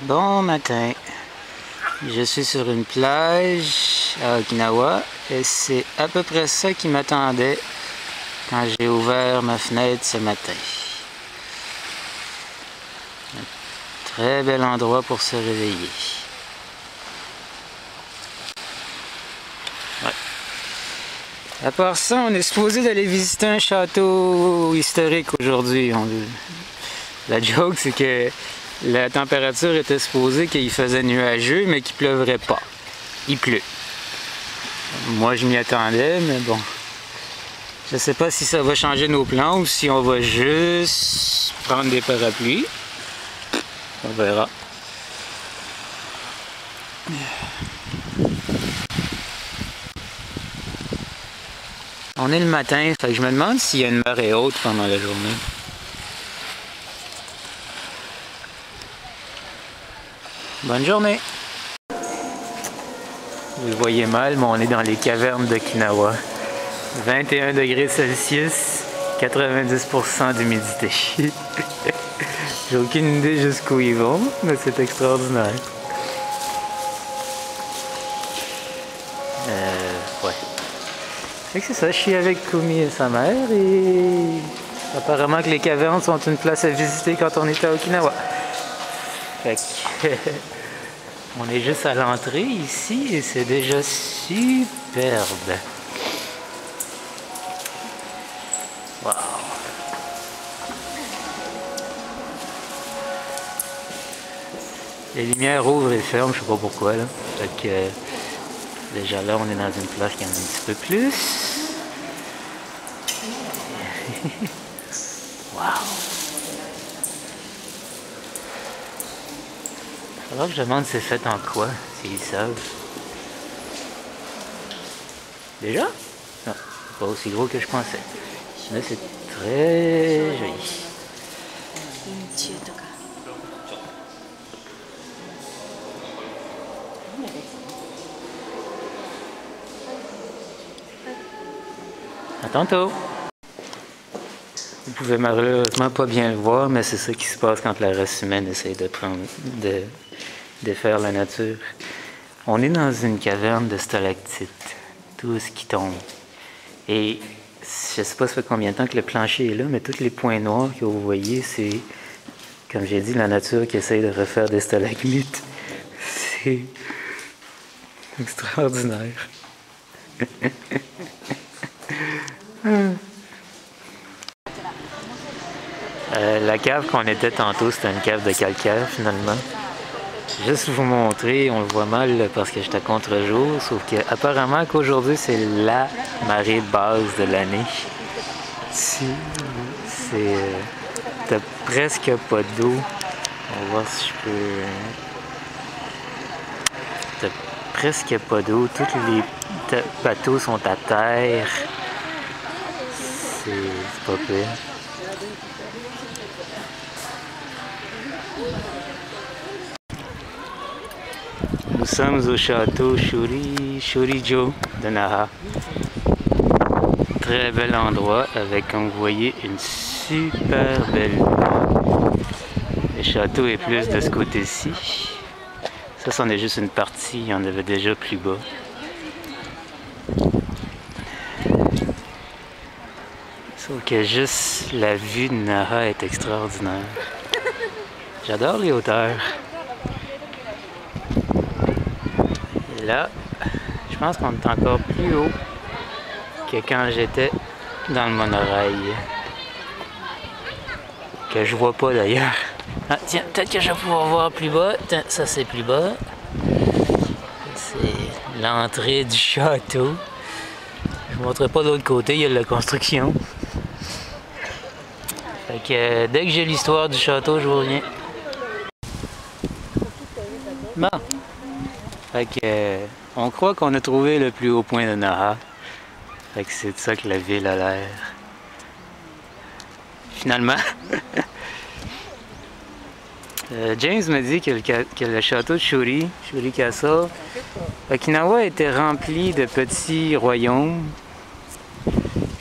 Bon matin, je suis sur une plage à Okinawa et c'est à peu près ça qui m'attendait quand j'ai ouvert ma fenêtre ce matin. Un très bel endroit pour se réveiller. Ouais. À part ça, on est supposé d'aller visiter un château historique aujourd'hui. La joke, c'est que la température était supposée qu'il faisait nuageux, mais qu'il pleuvrait pas. Il pleut. Moi, je m'y attendais, mais bon. Je sais pas si ça va changer nos plans ou si on va juste prendre des parapluies. On verra. On est le matin, fait que je me demande s'il y a une marée haute pendant la journée. Bonne journée! Vous le voyez mal, mais on est dans les cavernes d'Okinawa. 21 degrés Celsius, 90% d'humidité. J'ai aucune idée jusqu'où ils vont, mais c'est extraordinaire. Ouais. Fait que c'est ça, je suis avec Kumi et sa mère et apparemment que les cavernes sont une place à visiter quand on est à Okinawa. Fait que on est juste à l'entrée ici et c'est déjà superbe. Wow! Les lumières ouvrent et ferment, je sais pas pourquoi là. Fait que déjà là on est dans une place qui en a un petit peu plus. Wow! Alors que je demande c'est fait en quoi, s'ils savent. Déjà? Non, c'est pas aussi gros que je pensais. Mais c'est très joli. À tantôt! Vous pouvez malheureusement pas bien le voir, mais c'est ça qui se passe quand la race humaine essaie de défaire la nature. On est dans une caverne de stalactites, tout ce qui tombe. Et je sais pas ça fait combien de temps que le plancher est là, mais tous les points noirs que vous voyez, c'est, comme j'ai dit, la nature qui essaie de refaire des stalagmites. C'est extraordinaire. La cave qu'on était tantôt, c'était une cave de calcaire finalement. Juste vous montrer, on le voit mal parce que j'étais à contre-jour, sauf que apparemment qu'aujourd'hui c'est la marée basse de l'année. Ici, t'as presque pas d'eau. On va voir si je peux. T'as presque pas d'eau. Tous les bateaux sont à terre. C'est pas pire. Nous sommes au château Shurijo de Naha. Très bel endroit avec, comme vous voyez, une super belle vue. Le château est plus de ce côté-ci. Ça, c'en est juste une partie, il y en avait déjà plus bas. Sauf que juste la vue de Naha est extraordinaire. J'adore les hauteurs. Et là, je pense qu'on est encore plus haut que quand j'étais dans le monorail. Que je vois pas d'ailleurs. Ah tiens, peut-être que je vais pouvoir voir plus bas. Tiens, ça c'est plus bas. C'est l'entrée du château. Je vous montrerai pas de l'autre côté, il y a la construction. Fait que dès que j'ai l'histoire du château, je vous reviens. Bon. Fait que on croit qu'on a trouvé le plus haut point de Naha. Fait que c'est de ça que la ville a l'air. Finalement. James me dit que le château de Shuri Castle, Okinawa était rempli de petits royaumes.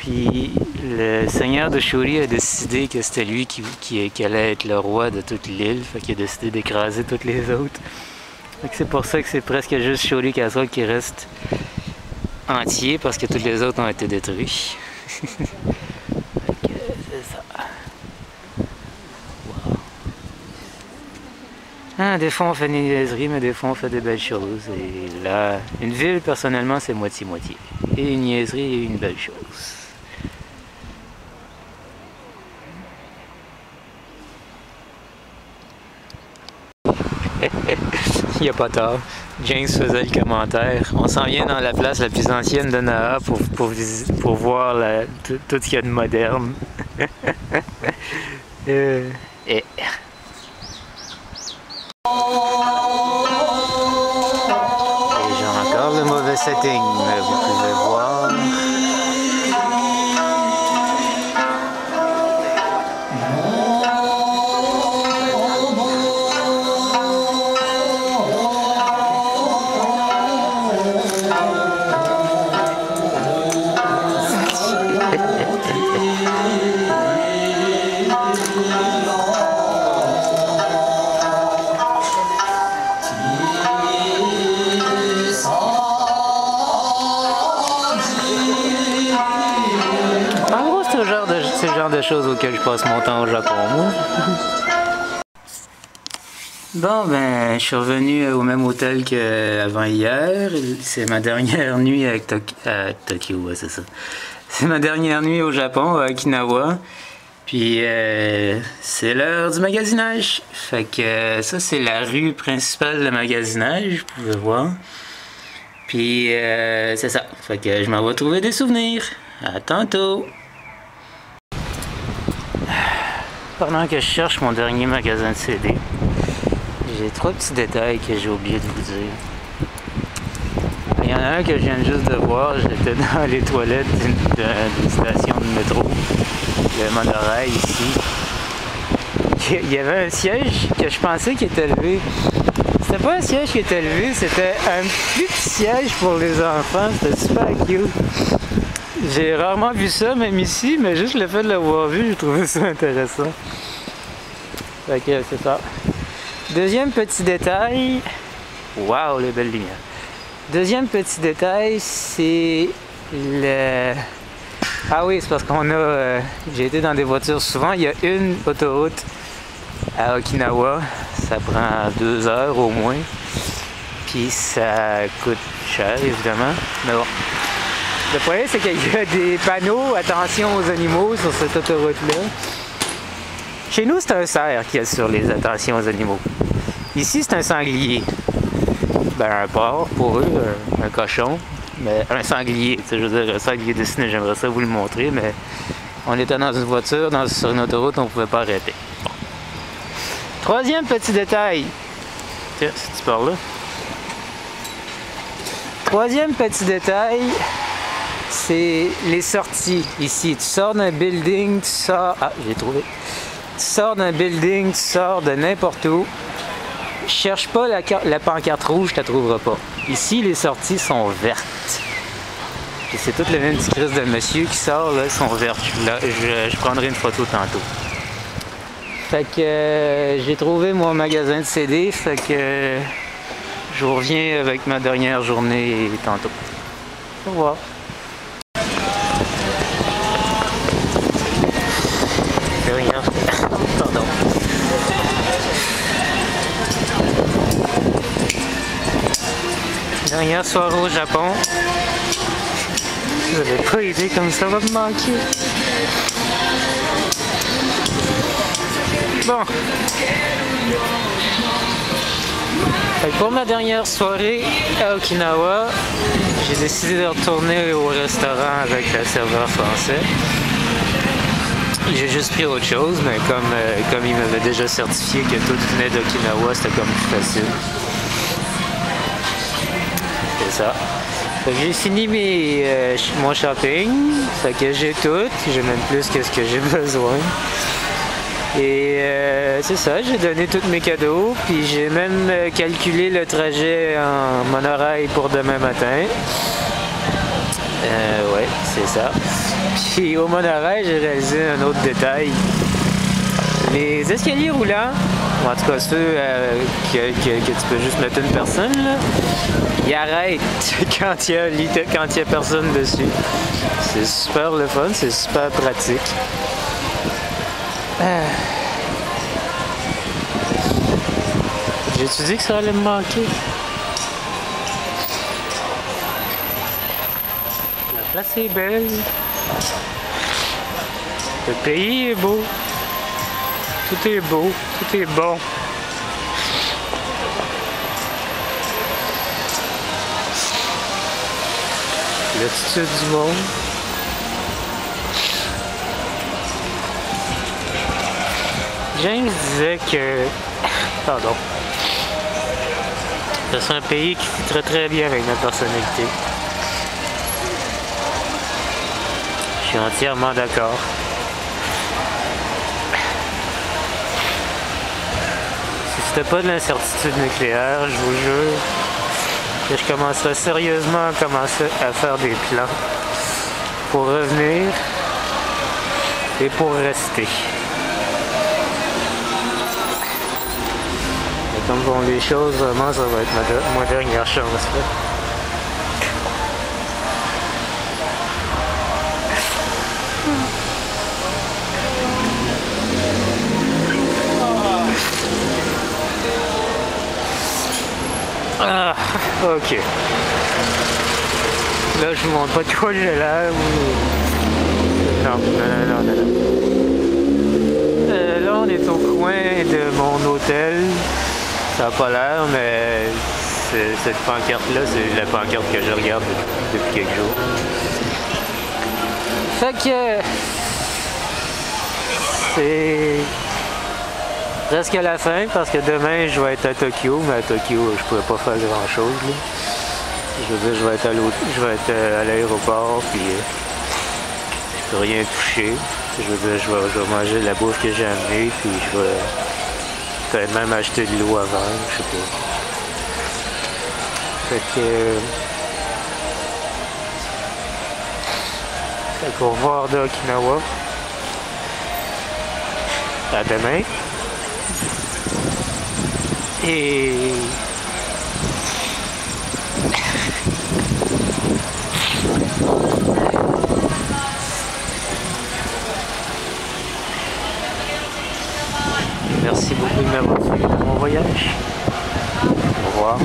Puis le seigneur de Shuri a décidé que c'était lui qui allait être le roi de toute l'île. Fait qu'il a décidé d'écraser toutes les autres. Fait que c'est pour ça que c'est presque juste Shuri Castle qui reste entier, parce que toutes les autres ont été détruits. Fait que c'est ça. Wow. Ah, des fois on fait des niaiseries, mais des fois on fait des belles choses. Et là, une ville, personnellement, c'est moitié-moitié. Et une niaiserie et une belle chose. Il n'y a pas tard. James faisait le commentaire. On s'en vient dans la place la plus ancienne de Naha pour voir tout ce qu'il y a de moderne. Et... J'ai encore le mauvais setting, mais vous pouvez voir. C'est le genre de choses auxquelles je passe mon temps au Japon, moi. Bon, ben, je suis revenu au même hôtel qu'avant hier. C'est ma dernière nuit à Tokyo, ouais, c'est ça. C'est ma dernière nuit au Japon, à Okinawa. Puis, c'est l'heure du magasinage. Fait que ça, c'est la rue principale de magasinage, vous pouvez voir. Puis, c'est ça. Fait que je m'en vais trouver des souvenirs. À tantôt! Pendant que je cherche mon dernier magasin de CD, j'ai 3 petits détails que j'ai oublié de vous dire. Il y en a un que je viens juste de voir, j'étais dans les toilettes d'une station de métro, le monorail ici. Il y avait un siège que je pensais qu'il était levé. C'était pas un siège qui était levé, c'était un plus petit siège pour les enfants, c'était super cute. J'ai rarement vu ça, même ici, mais juste le fait de l'avoir vu, j'ai trouvé ça intéressant. Fait que c'est ça. Deuxième petit détail. Waouh, les belles lumières. Deuxième petit détail, c'est le... Ah oui, c'est parce qu'on a... j'ai été dans des voitures souvent. Il y a une autoroute à Okinawa. Ça prend 2 heures au moins. Puis ça coûte cher, évidemment. Mais bon. Le problème, c'est qu'il y a des panneaux « Attention aux animaux » sur cette autoroute-là. Chez nous, c'est un cerf qu'il y a sur les « Attention aux animaux ». Ici, c'est un sanglier. Ben, un porc pour eux, un cochon, mais un sanglier. Je veux dire, un sanglier dessiné, j'aimerais ça vous le montrer, mais on était dans une voiture, sur une autoroute, on ne pouvait pas arrêter. Bon. Troisième petit détail. Tiens, si tu parles là. Troisième petit détail. C'est les sorties ici. Tu sors d'un building, tu sors... Ah, j'ai trouvé. Tu sors d'un building, tu sors de n'importe où. Cherche pas la pancarte rouge, tu la trouveras pas. Ici, les sorties sont vertes. Puis c'est tout le même petit crise de monsieur qui sort, là, sont vertes. Là, je prendrai une photo tantôt. Fait que j'ai trouvé mon magasin de CD, fait que je vous reviens avec ma dernière journée tantôt. Au revoir. Pardon. Dernière soirée au Japon. Vous n'avez pas idée comme ça va me manquer. Bon. Pour ma dernière soirée à Okinawa, j'ai décidé de retourner au restaurant avec le serveur français. J'ai juste pris autre chose, mais comme il m'avait déjà certifié que tout venait d'Okinawa, c'était comme plus facile. C'est ça. J'ai fini mon shopping, fait que j'ai tout, j'ai même plus que ce que j'ai besoin. Et c'est ça, j'ai donné tous mes cadeaux, puis j'ai même calculé le trajet en monorail pour demain matin. Ouais, c'est ça. Puis au monorail, j'ai réalisé un autre détail. Les escaliers roulants, ou en tout cas ceux que tu peux juste mettre une personne, là, ils arrêtent quand il y a personne dessus. C'est super le fun, c'est super pratique. J'ai-tu dit que ça allait me manquer? La place est belle. Le pays est beau. Tout est beau, tout est bon. L'attitude du monde. James disait que... Pardon. C'est un pays qui fit très très bien avec notre personnalité. Je suis entièrement d'accord. Si c'était pas de l'incertitude nucléaire, je vous jure que je commencerais sérieusement à faire des plans pour revenir et pour rester. Et comme vont les choses, vraiment, ça va être ma dernière chance. Là. Ah, ok. Là, je vous montre pas de quoi j'ai l'air ou... Non. Là, on est au coin de mon hôtel. Ça n'a pas l'air, mais cette pancarte-là, c'est la pancarte que je regarde depuis quelques jours. Fait que... C'est... presque à la fin, parce que demain, je vais être à Tokyo, mais à Tokyo, je pourrais pas faire grand-chose. Je veux dire, je vais être à l'aéroport, puis je peux rien toucher. Je veux dire, je vais manger de la bouffe que j'ai amenée, puis je vais peut-être même acheter de l'eau avant, je sais pas. Fait qu'au revoir d'Okinawa. À demain. Et... merci beaucoup de m'avoir suivi dans mon voyage. Au revoir.